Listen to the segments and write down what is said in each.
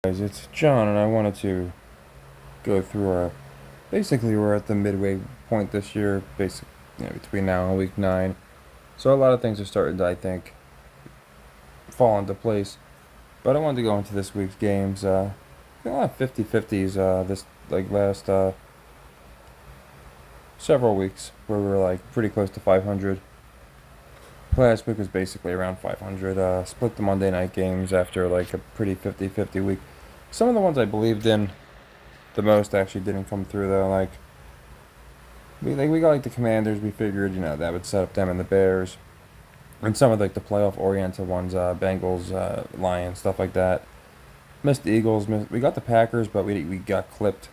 Guys, it's John, and I wanted to go through our. Basically, we're at the midway point this year, between now and week 9. So a lot of things are starting to, I think, fall into place. But I wanted to go into this week's games. A lot of 50-50s this last several weeks, where we were pretty close to 500. Last week was basically around 500. Split the Monday night games after a pretty 50-50 week. Some of the ones I believed in the most actually didn't come through though. We got the Commanders. We figured that would set up them and the Bears, and some of the playoff oriented ones, Bengals, Lions, stuff like that. Missed the Eagles. We got the Packers, but we got clipped.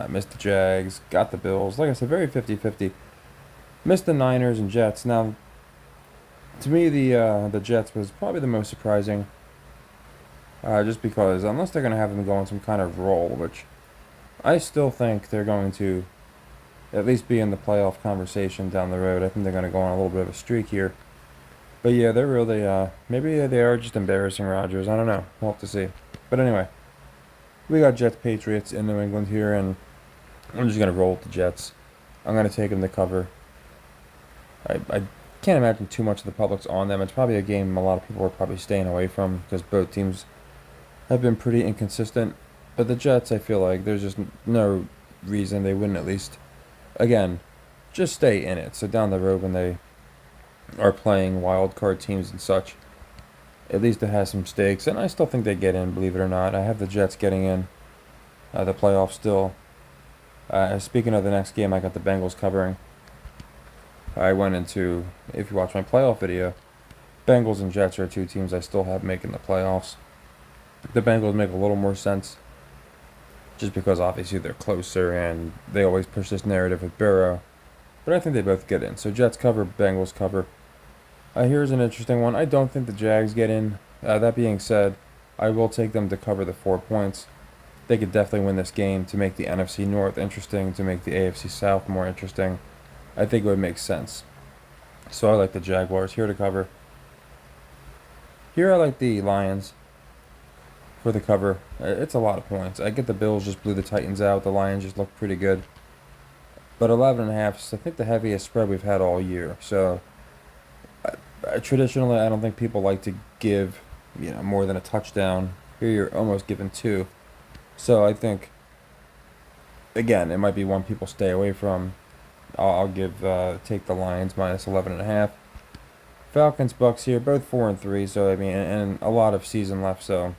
Missed the Jags. Got the Bills. Like I said, very 50-50. Missed the Niners and Jets. Now, to me, the Jets was probably the most surprising. Just because unless they're going to have them go on some kind of roll, which I still think they're going to at least be in the playoff conversation down the road. I think they're going to go on a little bit of a streak here. But yeah, they're really, maybe they are just embarrassing Rodgers. I don't know. We'll have to see. But anyway, we got Jets Patriots in New England here, and I'm just going to roll with the Jets. I'm going to take them to cover. I can't imagine too much of the public's on them. It's probably a game a lot of people are probably staying away from because both teams have been pretty inconsistent. But the Jets, I feel like there's just no reason they wouldn't at least, again, just stay in it. So down the road when they are playing wild card teams and such, at least it has some stakes. And I still think they get in, believe it or not. I have the Jets getting in the playoffs still. Speaking of the next game, I got the Bengals covering. I went into, if you watch my playoff video, Bengals and Jets are two teams I still have making the playoffs. The Bengals make a little more sense just because obviously they're closer and they always push this narrative with Burrow. But I think they both get in. So Jets cover, Bengals cover. Here's an interesting one. I don't think the Jags get in. That being said, I will take them to cover the 4 points. They could definitely win this game to make the NFC North interesting, to make the AFC South more interesting. I think it would make sense. So I like the Jaguars here to cover. Here I like the Lions for the cover. It's a lot of points. I get the Bills just blew the Titans out. The Lions just look pretty good. But 11.5 is, I think, the heaviest spread we've had all year. So traditionally, I don't think people like to give more than a touchdown. Here you're almost giving 2. So I think, again, it might be one people stay away from. I'll take the Lions minus 11.5. Falcons, Bucks here, both 4-3. So I mean, and a lot of season left. So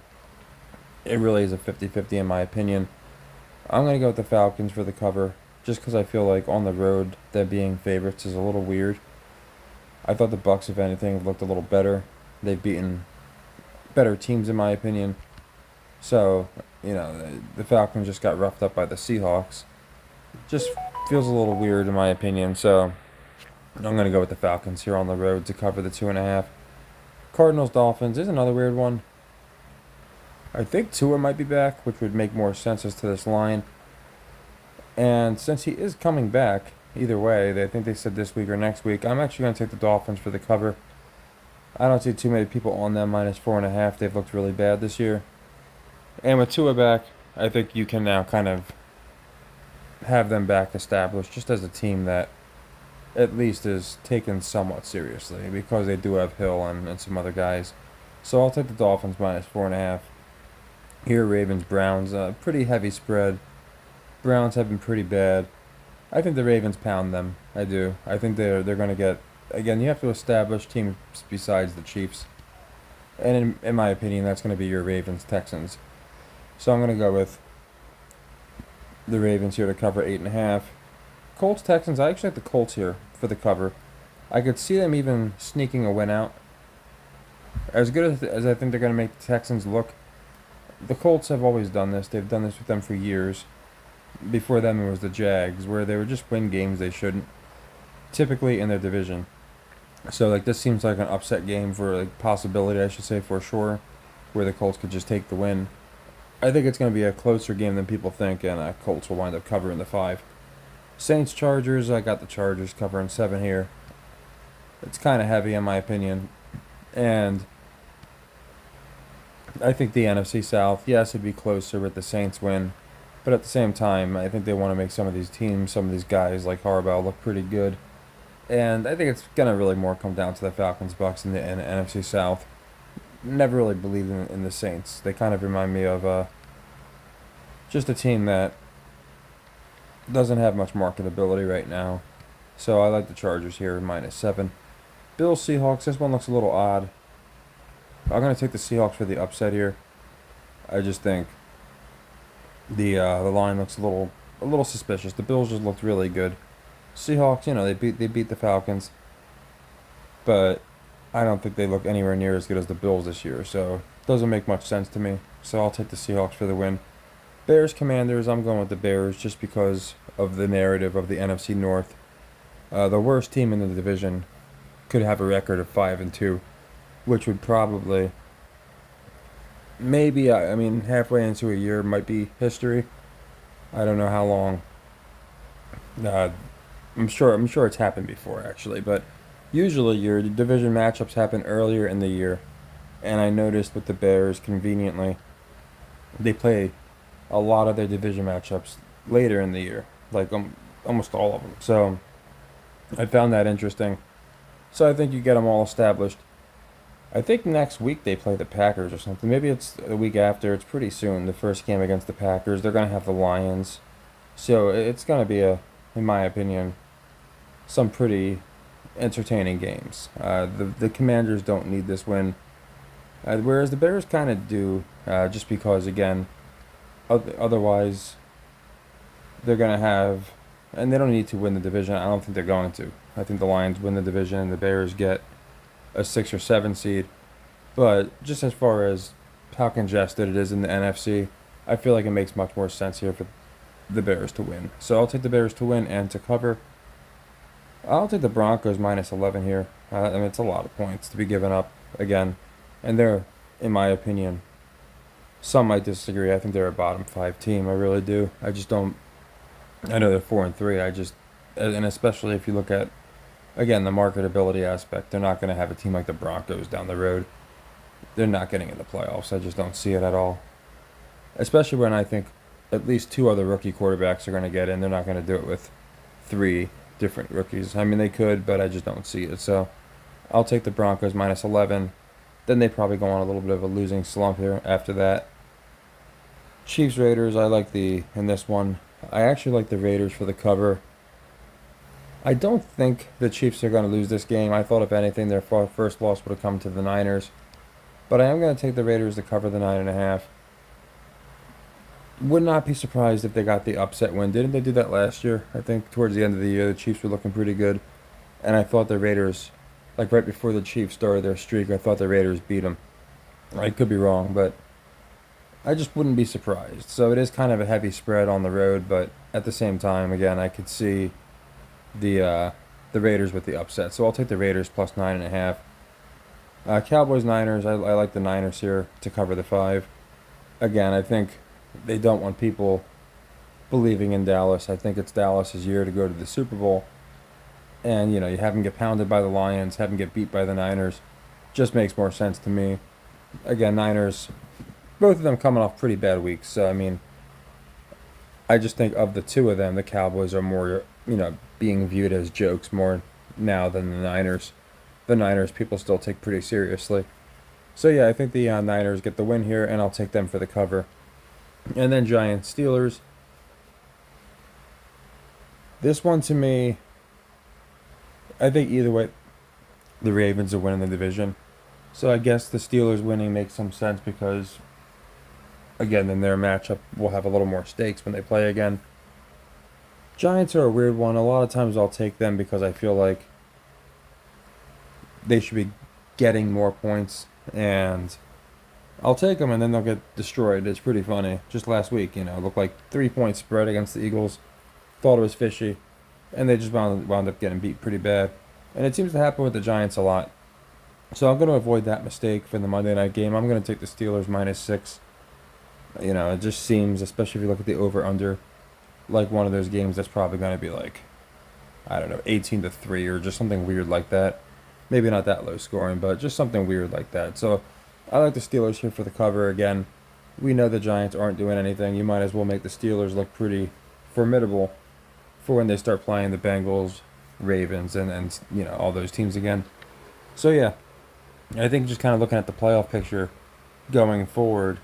it really is a 50-50 in my opinion. I'm gonna go with the Falcons for the cover, just because I feel like on the road them being favorites is a little weird. I thought the Bucks, if anything, have looked a little better. They've beaten better teams in my opinion. So the Falcons just got roughed up by the Seahawks. Just feels a little weird in my opinion. So I'm going to go with the Falcons here on the road to cover the 2.5. Cardinals, Dolphins is another weird one. I think Tua might be back, which would make more sense as to this line. And since he is coming back, either way, I think they said this week or next week, I'm actually going to take the Dolphins for the cover. I don't see too many people on them minus 4.5. They've looked really bad this year. And with Tua back, I think you can now kind of have them back established just as a team that at least is taken somewhat seriously because they do have Hill and some other guys. So I'll take the Dolphins minus 4.5. Here, Ravens, Browns, pretty heavy spread. Browns have been pretty bad. I think the Ravens pound them. I do. I think they're going to get, again, you have to establish teams besides the Chiefs. And in my opinion, that's going to be your Ravens, Texans. So I'm going to go with the Ravens here to cover 8.5. Colts, Texans, I actually like the Colts here for the cover. I could see them even sneaking a win out. As good as I think they're going to make the Texans look, the Colts have always done this. They've done this with them for years. Before them, it was the Jags, where they would just win games they shouldn't, typically in their division. So this seems like an upset game for possibility, I should say, for sure, where the Colts could just take the win. I think it's going to be a closer game than people think, and Colts will wind up covering the 5. Saints, Chargers, I got the Chargers covering 7 here. It's kind of heavy in my opinion, and I think the NFC South, yes, it'd be closer with the Saints win, but at the same time, I think they want to make some of these teams, some of these guys like Harbaugh look pretty good. And I think it's gonna really more come down to the Falcons, Bucks, and the NFC South. Never really believed in the Saints. They kind of remind me of just a team that doesn't have much marketability right now. So I like the Chargers here, -7. Bills Seahawks. This one looks a little odd. I'm gonna take the Seahawks for the upset here. I just think the line looks a little suspicious. The Bills just looked really good. Seahawks, they beat the Falcons, but I don't think they look anywhere near as good as the Bills this year. So it doesn't make much sense to me. So I'll take the Seahawks for the win. Bears Commanders. I'm going with the Bears just because of the narrative of the NFC North. The worst team in the division could have a record of 5-2, which would probably, maybe, I mean, halfway into a year might be history. I don't know how long. Uh, I'm sure it's happened before actually, but usually your division matchups happen earlier in the year, and I noticed with the Bears conveniently, they play a lot of their division matchups later in the year, like almost all of them. So I found that interesting. So I think you get them all established. I think next week they play the Packers or something. Maybe it's the week after. It's pretty soon. The first game against the Packers. They're gonna have the Lions, so it's gonna be in my opinion, some pretty entertaining games. The Commanders don't need this win, whereas the Bears kind of do, just because again, otherwise they're gonna have, and they don't need to win the division. I don't think they're going to. I think the Lions win the division and the Bears get a 6 or 7 seed. But just as far as how congested it is in the NFC, I feel like it makes much more sense here for the Bears to win. So I'll take the Bears to win and to cover. I'll take the Broncos -11 here. I mean, it's a lot of points to be given up again. And they're, in my opinion, some might disagree. I think they're a bottom 5 team. I really do. I just don't. I know they're 4-3. And especially if you look at, again, the marketability aspect, they're not going to have a team like the Broncos down the road. They're not getting in the playoffs. I just don't see it at all. Especially when I think at least 2 other rookie quarterbacks are going to get in. They're not going to do it with 3 different rookies. I mean, they could, but I just don't see it. So I'll take the Broncos -11. Then they probably go on a little bit of a losing slump here after that. Chiefs Raiders, in this one. I actually like the Raiders for the cover. I don't think the Chiefs are going to lose this game. I thought if anything their first loss would have come to the Niners. But I am going to take the Raiders to cover the 9.5. Would not be surprised if they got the upset win. Didn't they do that last year? I think towards the end of the year the Chiefs were looking pretty good. And I thought the Raiders, like right before the Chiefs started their streak, I thought the Raiders beat them. I could be wrong, but I just wouldn't be surprised. So it is kind of a heavy spread on the road, but at the same time, again, I could see the Raiders with the upset. So I'll take the Raiders plus 9.5. Cowboys Niners, I like the Niners here to cover the 5. Again, I think they don't want people believing in Dallas. I think it's Dallas's year to go to the Super Bowl. And, you have them get pounded by the Lions, have them get beat by the Niners. Just makes more sense to me. Again, Niners, both of them coming off pretty bad weeks. So, I mean, I just think of the 2 of them, the Cowboys are more, being viewed as jokes more now than the Niners. The Niners people still take pretty seriously. So, yeah, I think the Niners get the win here, and I'll take them for the cover. And then Giants Steelers. This one to me, I think either way, the Ravens are winning the division. So I guess the Steelers winning makes some sense because, again, then their matchup will have a little more stakes when they play again. Giants are a weird one. A lot of times I'll take them because I feel like they should be getting more points, and I'll take them and then they'll get destroyed. It's pretty funny. Just last week, it looked like 3-point spread against the Eagles. Thought it was fishy, and they just wound up getting beat pretty bad. And it seems to happen with the Giants a lot. So I'm going to avoid that mistake for the Monday night game. I'm going to take the Steelers -6. It just seems, especially if you look at the over-under, like one of those games that's probably going to be like, I don't know, 18-3 or just something weird like that. Maybe not that low scoring, but just something weird like that. So I like the Steelers here for the cover again. We know the Giants aren't doing anything. You might as well make the Steelers look pretty formidable for when they start playing the Bengals, Ravens, and all those teams again. So yeah, I think just kind of looking at the playoff picture going forward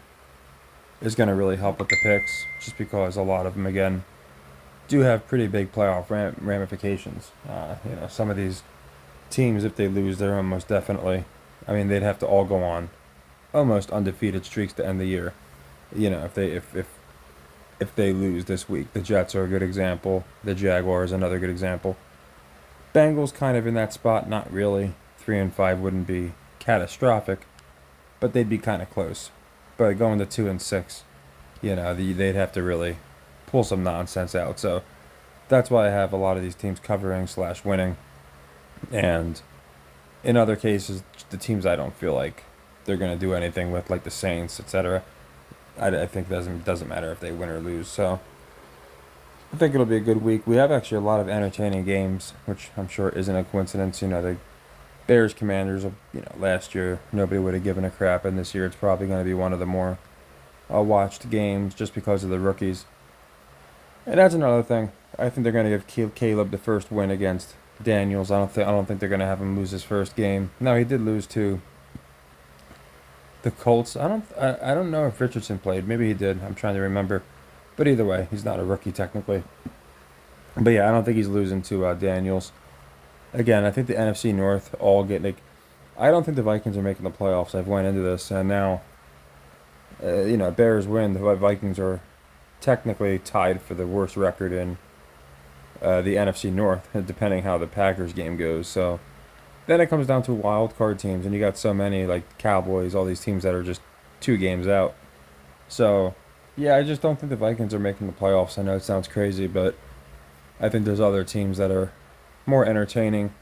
is going to really help with the picks, just because a lot of them again do have pretty big playoff ramifications. Some of these teams, if they lose, they're almost definitely. I mean, they'd have to all go on almost undefeated streaks to end the year. If they lose this week, the Jets are a good example. The Jaguars another good example. Bengals kind of in that spot, not really. 3-5 wouldn't be catastrophic, but they'd be kind of close. But going to 2-6, they'd have to really pull some nonsense out. So that's why I have a lot of these teams covering / winning, and in other cases, the teams I don't feel like they're going to do anything with, like the Saints, etc. I think doesn't matter if they win or lose. So I think it'll be a good week. We have actually a lot of entertaining games, which I'm sure isn't a coincidence. The Bears Commanders, last year nobody would have given a crap, and this year it's probably going to be one of the more watched games just because of the rookies. And that's another thing. I think they're going to give Caleb the first win against Daniels. I don't think they're going to have him lose his first game. No, he did lose to the Colts. I don't know if Richardson played. Maybe he did. I'm trying to remember. But either way, he's not a rookie technically. But yeah, I don't think he's losing to Daniels. Again, I think the NFC North all get I don't think the Vikings are making the playoffs. I've went into this, and now, Bears win. The Vikings are technically tied for the worst record in the NFC North, depending how the Packers game goes. So then it comes down to wild card teams, and you got so many like Cowboys, all these teams that are just 2 games out. So yeah, I just don't think the Vikings are making the playoffs. I know it sounds crazy, but I think there's other teams that are more entertaining,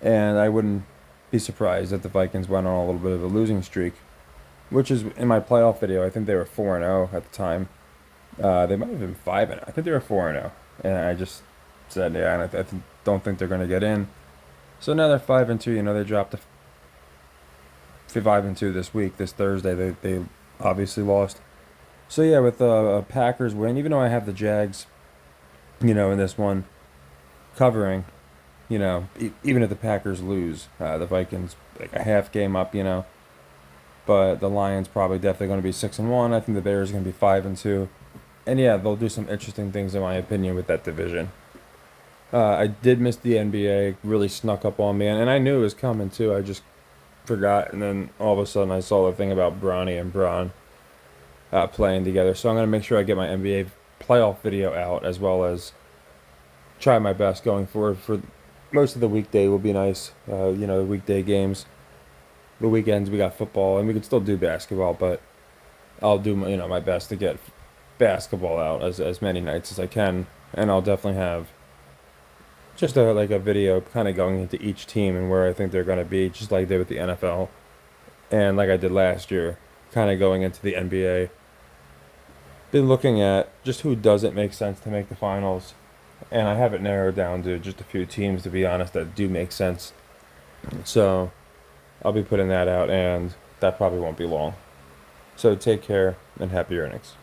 and I wouldn't be surprised if the Vikings went on a little bit of a losing streak, which is in my playoff video. I think they were 4-0 at the time. They might have been 5-0. I think they were 4-0, and I just said, yeah, I don't think they're going to get in. So now they're 5-2. They dropped to 5-2 this week. This Thursday, they obviously lost. So yeah, with a Packers win, even though I have the Jags, in this one covering, even if the Packers lose, the Vikings like a half game up, but the Lions probably definitely going to be 6-1. I think the Bears are going to be 5-2, and yeah, they'll do some interesting things in my opinion with that division. I did miss the NBA, really snuck up on me, and I knew it was coming too. I just forgot, and then all of a sudden I saw the thing about Bronny and Bron playing together. So I'm going to make sure I get my NBA playoff video out, as well as try my best going forward for most of the weekday will be nice. The weekday games. The weekends we got football, and we can still do basketball, but I'll do my best to get basketball out as many nights as I can, and I'll definitely have just a video kind of going into each team and where I think they're going to be, just like I did with the NFL, and like I did last year, kind of going into the NBA. Been looking at just who doesn't make sense to make the finals, and I have it narrowed down to just a few teams, to be honest, that do make sense. So I'll be putting that out, and that probably won't be long. So take care and happy earnings.